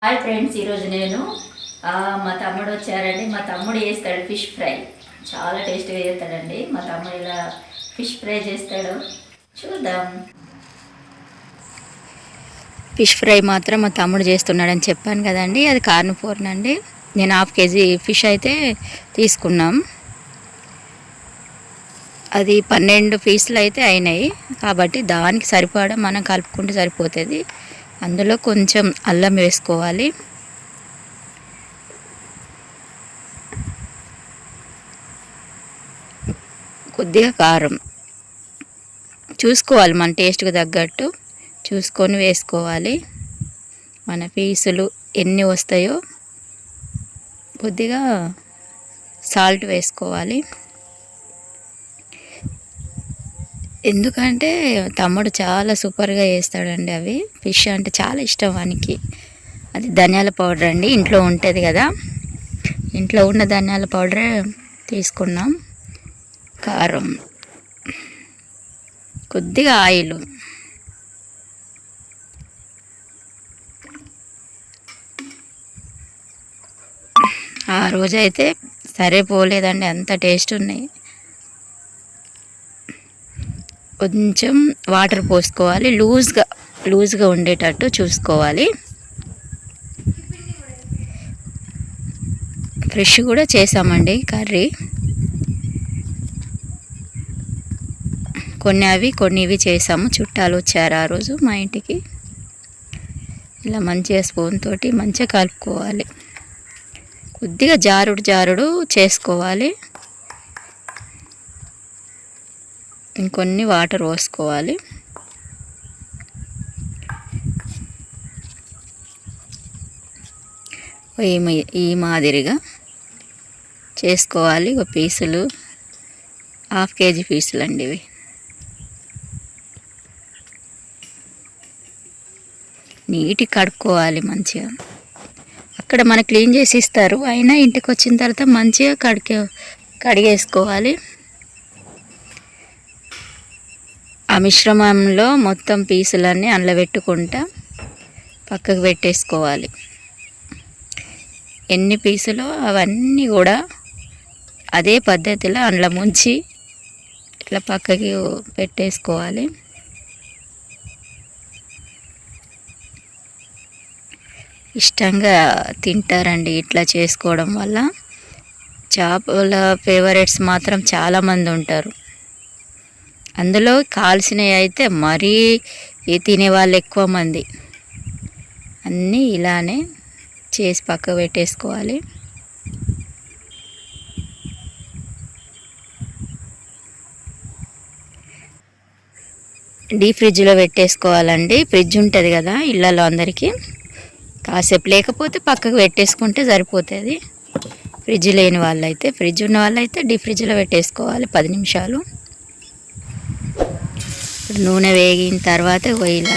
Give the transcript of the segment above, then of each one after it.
Hi friends, ఈరోజు నేను మా తమ్ముడు వచ్చారండి. మా తమ్ముడు చేస్తాడు ఫిష్ ఫ్రై. చాలా టేస్టీగా చేస్తాడండి. మా తమ్ముడు ఇలా ఫిష్ ఫ్రై చేస్తాడు, చూద్దాం. ఫిష్ ఫ్రై మాత్రం మా తమ్ముడు చేస్తున్నాడని చెప్పాను కదండి, అది కార్న్ అండి. నేను 1/2 kg ఫిష్ అయితే తీసుకున్నాం. అది 12 పీసులు అయితే అయినాయి కాబట్టి దానికి సరిపడా మనం కలుపుకుంటే సరిపోతుంది. అందులో కొంచెం అల్లం వేసుకోవాలి, కొద్దిగా కారం చూసుకోవాలి, మన టేస్ట్కి తగ్గట్టు చూసుకొని వేసుకోవాలి. మన పీసులు ఎన్ని వస్తాయో కొద్దిగా సాల్ట్ వేసుకోవాలి. ఎందుకంటే తమ్ముడు చాలా సూపర్గా చేస్తాడండి. అవి ఫిష్ అంటే చాలా ఇష్టం వానికి. అది ధనియాల పౌడర్ అండి, ఇంట్లో ఉంటుంది కదా, ఇంట్లో ఉన్న ధనియాల పౌడరే తీసుకున్నాం. కారం, కొద్దిగా ఆయిల్, ఆ రోజైతే సరిపోలేదండి, అంత టేస్ట్ ఉన్నాయి. కొంచెం వాటర్ పోసుకోవాలి, లూజ్గా ఉండేటట్టు చూసుకోవాలి. ఫ్రెష్ కూడా చేసామండి కర్రీ, కొన్ని ఇవి చేసాము. చుట్టాలు వచ్చారు ఆ రోజు మా ఇంటికి. ఇలా మంచిగా స్పూన్ తోటి మంచిగా కలుపుకోవాలి, కొద్దిగా జారుడు చేసుకోవాలి. ఇంకొన్ని వాటర్ పోసుకోవాలి. ఈ మాదిరిగా చేసుకోవాలి. ఒక పీసులు 1/2 kg పీసులు అండి ఇవి. నీట్గా కడుక్కోవాలి మంచిగా. అక్కడ మనకు క్లీన్ చేసి ఇస్తారు, అయినా ఇంటికి వచ్చిన తర్వాత మంచిగా కడిగేసుకోవాలి. ఆ మిశ్రమంలో మొత్తం పీసులన్నీ అందులో పెట్టుకుంటా పక్కకు పెట్టేసుకోవాలి. ఎన్ని పీసులో అవన్నీ కూడా అదే పద్ధతిలో అందులో ముంచి ఇట్లా పక్కకి పెట్టేసుకోవాలి. ఇష్టంగా తింటారండి ఇట్లా చేసుకోవడం వల్ల. చేపల ఫేవరెట్స్ మాత్రం చాలామంది ఉంటారు. అందులో కాల్చినవి అయితే మరీ తినేవాళ్ళు ఎక్కువ మంది. అన్నీ ఇలానే చేసి పక్క పెట్టేసుకోవాలి. డీప్ ఫ్రిడ్జ్లో పెట్టేసుకోవాలండి. ఫ్రిడ్జ్ ఉంటుంది కదా ఇళ్ళలో అందరికీ, కాసేపు లేకపోతే పక్కకు పెట్టేసుకుంటే సరిపోతుంది. ఫ్రిడ్జ్ లేని వాళ్ళైతే, ఫ్రిడ్జ్ ఉన్న వాళ్ళైతే డీప్ ఫ్రిడ్జ్లో పెట్టేసుకోవాలి 10 నిమిషాలు. నూనె వేగిన తర్వాత ఇలా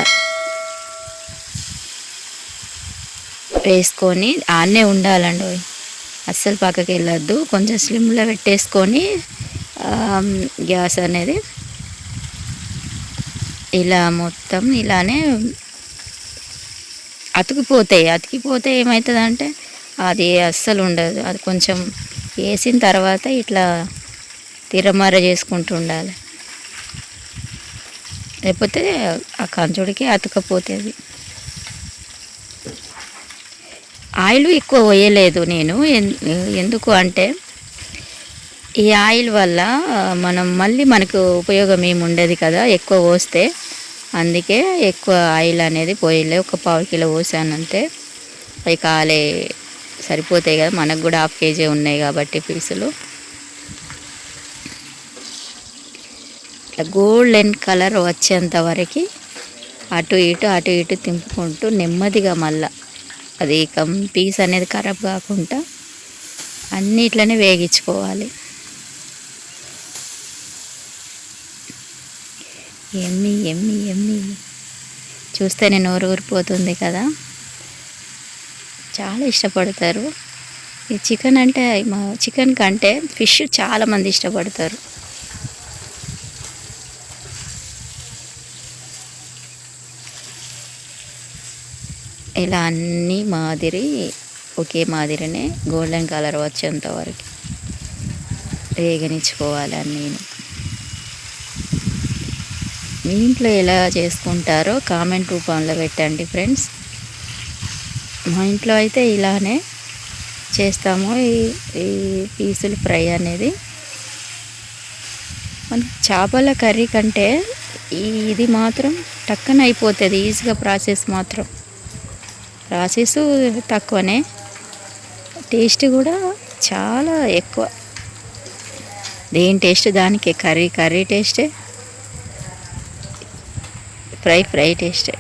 వేసుకొని ఆన్నే ఉండాలండి, అస్సలు పక్కకి వెళ్ళొద్దు. కొంచెం స్లిమ్లో పెట్టేసుకొని గ్యాస్ అనేది ఇలా మొత్తం ఇలానే అతికిపోతే ఏమవుతుందంటే అది అస్సలు ఉండదు. అది కొంచెం వేసిన తర్వాత ఇట్లా తిరమర చేసుకుంటూ ఉండాలి, లేకపోతే ఆ కంచుడికి అతుకపోతుంది. ఆయిల్ ఎక్కువ వేయలేదు నేను, ఎందుకు అంటే ఈ ఆయిల్ వల్ల మనకు ఉపయోగం ఏమి ఉండదు కదా ఎక్కువ పోస్తే. అందుకే ఎక్కువ ఆయిల్ అనేది పోయలే, ఒక 1/4 కిలో పోసానంతే. అవి కాలే సరిపోతాయి కదా, మనకు కూడా 1/2 kg ఉన్నాయి కాబట్టి పీసులు. ఇట్లా గోల్డెన్ కలర్ వచ్చేంత వరకు అటు ఇటు తింపుకుంటూ నెమ్మదిగా మళ్ళా అది పీస్ అనేది ఖరాబ్ కాకుండా అన్నీ ఇట్లనే వేగించుకోవాలి. ఎమ్మి ఎమ్మి ఎమ్మి చూస్తేనే నోరు ఊరిపోతుంది కదా, చాలా ఇష్టపడతారు. ఈ చికెన్ కంటే ఫిష్ చాలామంది ఇష్టపడతారు. ఇలా అన్నీ మాదిరి ఒకే మాదిరినే గోల్డెన్ కలర్ వచ్చేంత వరకు వేగనిచ్చుకోవాలి అన్నీ. మీ ఇంట్లో ఎలా చేసుకుంటారో కామెంట్ రూపంలో పెట్టండి ఫ్రెండ్స్. మా ఇంట్లో అయితే ఇలానే చేస్తాము. ఈ పీసులు ఫ్రై అనేది మనకి చేపల కర్రీ కంటే ఇది మాత్రం టక్కన అయిపోతుంది ఈజీగా. ప్రాసెస్ తక్కువనే, టేస్ట్ కూడా చాలా ఎక్కువ. దేని టేస్ట్ దానికే, కర్రీ టేస్టే, ఫ్రై టేస్టే.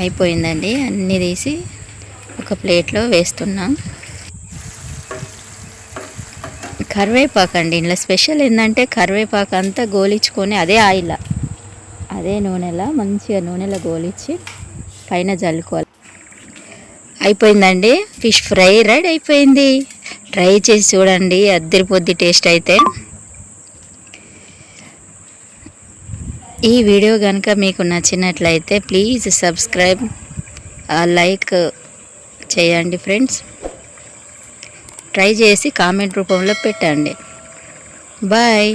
అయిపోయిందండి, అన్నీ తీసి ఒక ప్లేట్లో వేస్తున్నాం. కరివేపాకు అండి, ఇందులో స్పెషల్ ఏంటంటే కరివేపాకు అంతా గోలించుకొని అదే నూనెలో మంచిగా గోలించి పైన జల్లుకోవాలి. అయిపోయిందండి, ఫిష్ ఫ్రై రెడీ అయిపోయింది. ట్రై చేసి చూడండి, అద్దరిపోద్ది టేస్ట్ అయితే. ఈ వీడియో కనుక మీకు నచ్చినట్లయితే ప్లీజ్ సబ్స్క్రైబ్, లైక్ చేయండి ఫ్రెండ్స్. ట్రై చేసి కామెంట్ రూపంలో పెట్టండి. బాయ్.